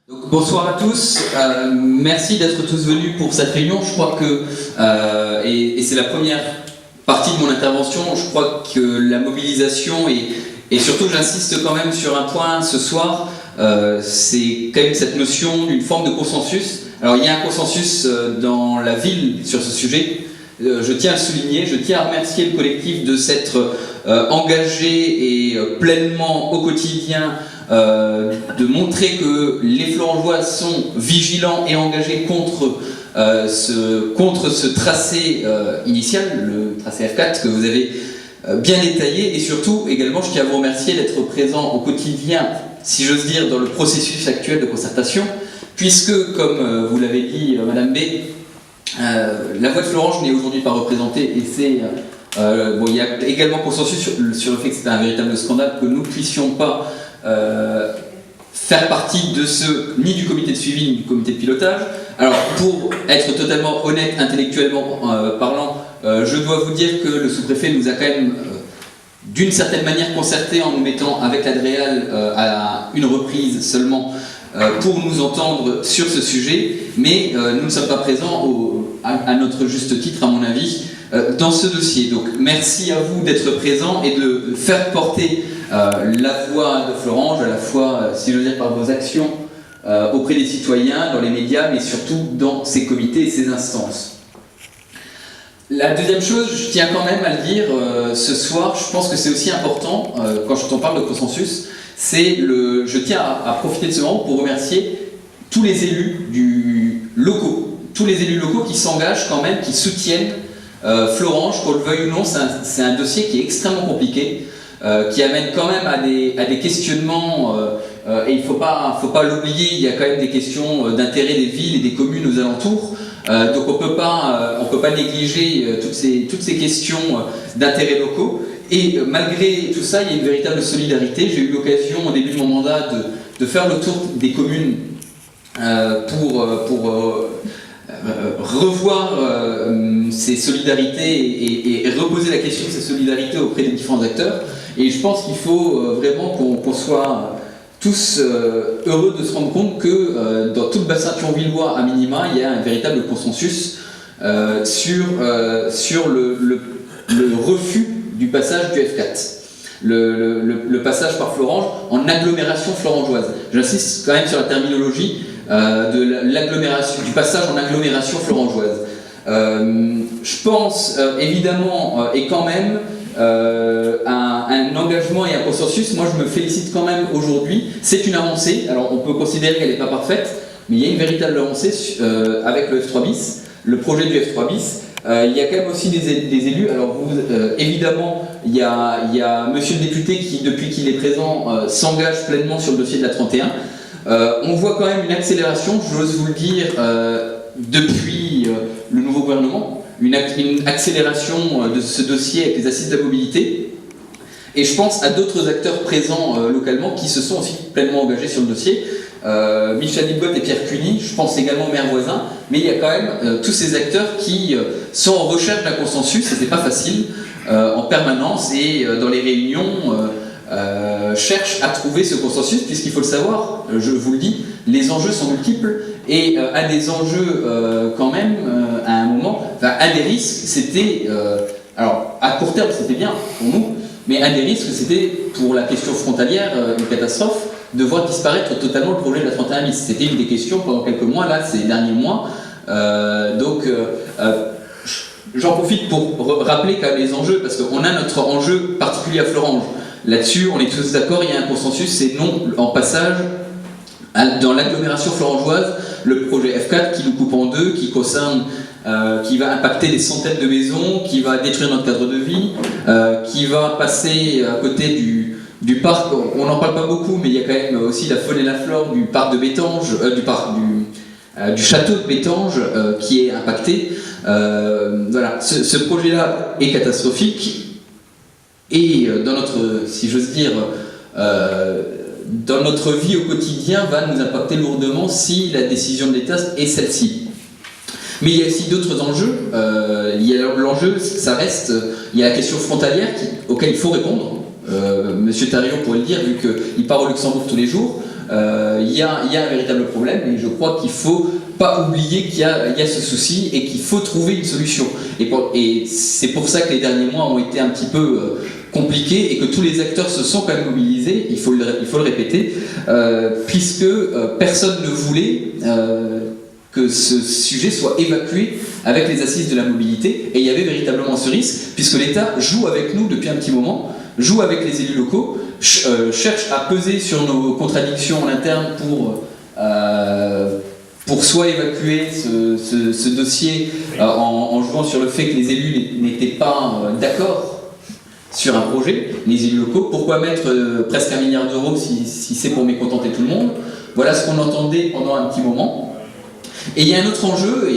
Donc, bonsoir à tous, merci d'être tous venus pour cette réunion. Je crois que, et c'est la première partie de mon intervention, je crois que la mobilisation et surtout j'insiste quand même sur un point ce soir, c'est quand même cette notion d'une forme de consensus. Alors il y a un consensus dans la ville sur ce sujet, je tiens à le souligner, je tiens à remercier le collectif de s'être engagé et pleinement au quotidien de montrer que les Florangeois sont vigilants et engagés contre ce tracé initial, le tracé F4 que vous avez bien détaillé, et surtout également je tiens à vous remercier d'être présent au quotidien, si j'ose dire, dans le processus actuel de concertation, puisque comme vous l'avez dit Madame B, la voix de Florange n'est aujourd'hui pas représentée, et c'est bon, il y a également consensus sur le fait que c'est un véritable scandale que nous ne puissions pas faire partie de ni du comité de suivi ni du comité de pilotage. Alors pour être totalement honnête intellectuellement parlant, je dois vous dire que le sous-préfet nous a quand même d'une certaine manière concerté en nous mettant avec l'Adréal à une reprise seulement pour nous entendre sur ce sujet, mais nous ne sommes pas présents à notre juste titre à mon avis dans ce dossier. Donc merci à vous d'être présents et de faire porter la voix de Florange, à la fois, si je veux dire, par vos actions auprès des citoyens, dans les médias, mais surtout dans ces comités et ces instances. La deuxième chose, je tiens quand même à le dire ce soir, je pense que c'est aussi important, quand je t'en parle de consensus, je tiens à profiter de ce moment pour remercier tous les élus locaux, tous les élus locaux qui s'engagent quand même, qui soutiennent Florange, qu'on le veuille ou non. C'est un dossier qui est extrêmement compliqué, qui amène quand même à des questionnements, et il ne faut pas l'oublier, il y a quand même des questions d'intérêt des villes et des communes aux alentours, donc on peut pas négliger toutes ces questions d'intérêts locaux, et malgré tout ça, il y a une véritable solidarité. J'ai eu l'occasion au début de mon mandat de faire le tour des communes pour revoir ces solidarités et reposer la question de ces solidarités auprès des différents acteurs. Et je pense qu'il faut vraiment qu'on soit tous heureux de se rendre compte que dans tout le bassin thionvillois, à minima, il y a un véritable consensus sur le refus du passage du F4. Le passage par Florange en agglomération florangeoise. J'insiste quand même sur la terminologie de l'agglomération, du passage en agglomération florangeoise. Je pense évidemment et quand même à un engagement et un consensus. Moi je me félicite quand même aujourd'hui, c'est une avancée, alors on peut considérer qu'elle n'est pas parfaite, mais il y a une véritable avancée avec le F3 bis, le projet du F3 bis. Il y a quand même aussi des élus, alors évidemment il y a monsieur le député qui depuis qu'il est présent s'engage pleinement sur le dossier de la 31. On voit quand même une accélération, j'ose vous le dire, depuis le nouveau gouvernement, une accélération de ce dossier avec les assises de la mobilité. Et je pense à d'autres acteurs présents localement qui se sont aussi pleinement engagés sur le dossier. Michel Nibot et Pierre Cuny, je pense également au maire voisin, mais il y a quand même tous ces acteurs qui sont en recherche d'un consensus, et c'est pas facile, en permanence, et dans les réunions cherchent à trouver ce consensus, puisqu'il faut le savoir, je vous le dis, les enjeux sont multiples, et un des enjeux quand même, à un moment, enfin, un des risques, c'était, alors à court terme c'était bien pour nous, mais un des risques c'était pour la question frontalière, une catastrophe, de voir disparaître totalement le projet de la 31 bis. C'était une des questions pendant quelques mois, là, ces derniers mois. J'en profite pour rappeler quand même les enjeux, parce qu'on a notre enjeu particulier à Florange. Là-dessus, on est tous d'accord, il y a un consensus, c'est non en passage dans l'agglomération florangeoise, le projet F4 qui nous coupe en deux, qui concerne, qui va impacter des centaines de maisons, qui va détruire notre cadre de vie, qui va passer à côté du parc. On n'en parle pas beaucoup, mais il y a quand même aussi la faune et la flore du parc de Bétange, du château de Bétange qui est impacté. Voilà, ce projet-là est catastrophique et dans notre, si j'ose dire, dans notre vie au quotidien, va nous impacter lourdement si la décision de l'État est celle-ci. Mais il y a aussi d'autres enjeux. Il y a l'enjeu, ça reste, il y a la question frontalière auquel il faut répondre. Monsieur Tarillon pourrait le dire, vu qu'il part au Luxembourg tous les jours. il y a un véritable problème et je crois qu'il ne faut pas oublier qu'il y a ce souci et qu'il faut trouver une solution. Et c'est pour ça que les derniers mois ont été un petit peu compliqués et que tous les acteurs se sont quand même mobilisés, il faut le répéter, puisque personne ne voulait que ce sujet soit évacué avec les assises de la mobilité, et il y avait véritablement ce risque, puisque l'État joue avec nous depuis un petit moment, joue avec les élus locaux, cherche à peser sur nos contradictions en interne pour soit évacuer ce dossier en jouant sur le fait que les élus n'étaient pas d'accord sur un projet, les élus locaux. Pourquoi mettre presque 1 milliard d'euros si c'est pour mécontenter tout le monde? Voilà ce qu'on entendait pendant un petit moment. Et il y a un autre enjeu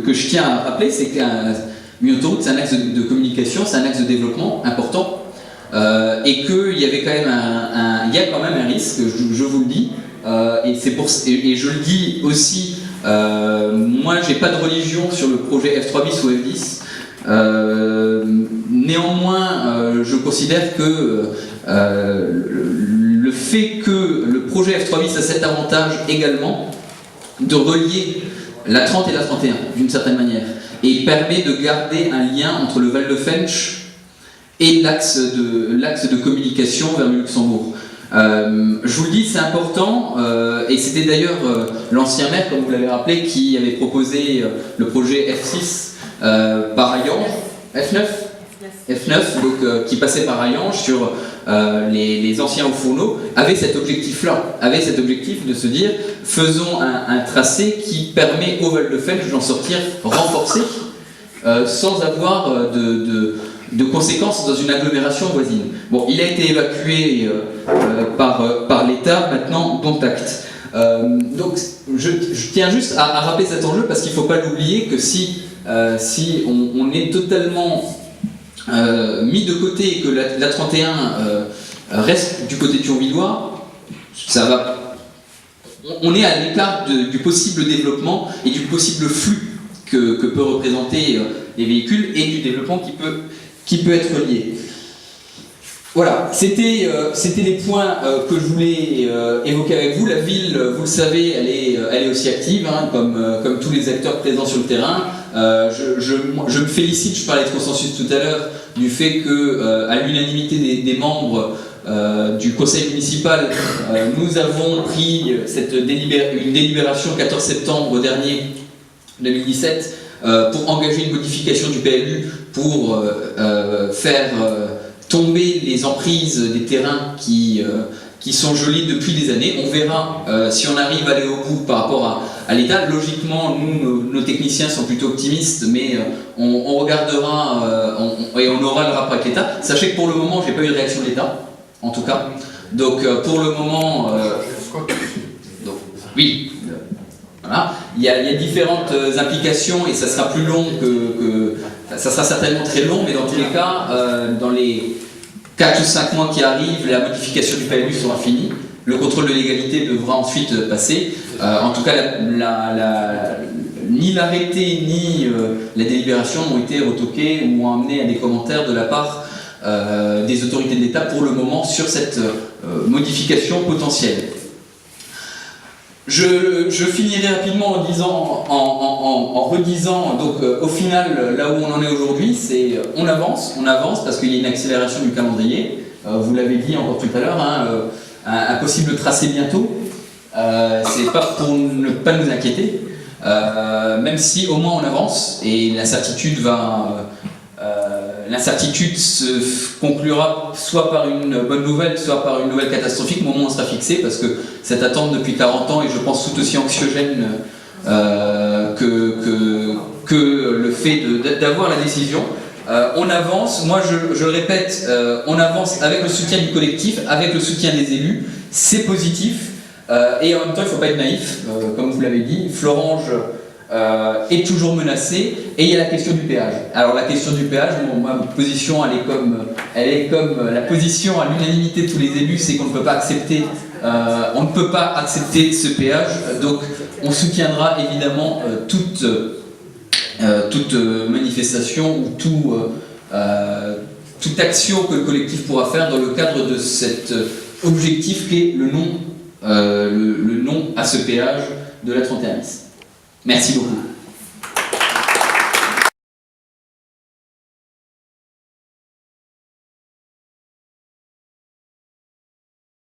que je tiens à rappeler, c'est qu'une autoroute, c'est un axe de communication, c'est un axe de développement important, et qu'il y avait quand même il y a quand même un risque, je vous le dis, et je le dis aussi, moi j'ai pas de religion sur le projet F3 bis ou F10, néanmoins je considère que le fait que le projet F3 bis a cet avantage également de relier la 30 et la 31 d'une certaine manière, et permet de garder un lien entre le Val de Fensch et l'axe de communication vers le Luxembourg. Je vous le dis, c'est important, et c'était d'ailleurs l'ancien maire, comme vous l'avez rappelé, qui avait proposé le projet F6 par Hayange, F9, donc, qui passait par Hayange sur les anciens hauts fourneaux, avait cet objectif-là, avait cet objectif de se dire faisons un tracé qui permet au Val de Fensch d'en sortir renforcé, sans avoir de conséquences dans une agglomération voisine. Bon, il a été évacué par l'État, maintenant, dont acte. Donc, je tiens juste à rappeler cet enjeu parce qu'il ne faut pas l'oublier que si on est totalement mis de côté et que la 31 reste du côté thionvillois, ça va. On est à l'écart du possible développement et du possible flux que peut représenter les véhicules et du développement qui peut être lié. Voilà, c'était les points que je voulais évoquer avec vous. La ville, vous le savez, elle est aussi active, hein, comme tous les acteurs présents sur le terrain. Je me félicite, je parlais de consensus tout à l'heure, du fait qu'à l'unanimité des membres du conseil municipal, nous avons pris une délibération le 14 septembre dernier 2017 pour engager une modification du PLU pour faire tomber les emprises des terrains qui sont gelés depuis des années. On verra si on arrive à aller au bout par rapport à l'État. Logiquement, nous, nos techniciens sont plutôt optimistes, mais on regardera et on aura le rapport avec l'État. Sachez que pour le moment, j'ai pas eu de réaction de l'État, en tout cas. Donc pour le moment... donc, oui. Voilà. Il y a différentes implications et ça sera plus long ça sera certainement très long, mais dans tous les cas, dans les 4 ou 5 mois qui arrivent, la modification du PLU sera finie. Le contrôle de légalité devra ensuite passer. En tout cas, ni l'arrêté ni la délibération ont été retoqués ou ont amené à des commentaires de la part des autorités de l'État pour le moment sur cette modification potentielle. Je finirai rapidement en redisant, donc au final, là où on en est aujourd'hui, c'est on avance parce qu'il y a une accélération du calendrier, vous l'avez dit encore tout à l'heure, hein, un possible tracé bientôt, c'est pas pour ne pas nous inquiéter, même si au moins on avance, et l'incertitude se conclura soit par une bonne nouvelle, soit par une nouvelle catastrophique, au moment où on sera fixé, parce que cette attente depuis 40 ans est, je pense, tout aussi anxiogène que le fait d'avoir la décision. On avance, moi je le répète, on avance avec le soutien du collectif, avec le soutien des élus, c'est positif, et en même temps il ne faut pas être naïf, comme vous l'avez dit, Florange est toujours menacée, et il y a la question du péage. Alors la question du péage, ma position elle est comme la position à l'unanimité de tous les élus, c'est qu'on ne peut pas accepter ce péage, donc on soutiendra évidemment toute manifestation ou toute action que le collectif pourra faire dans le cadre de cet objectif qu'est le non le non à ce péage de la 31 bis. Merci beaucoup.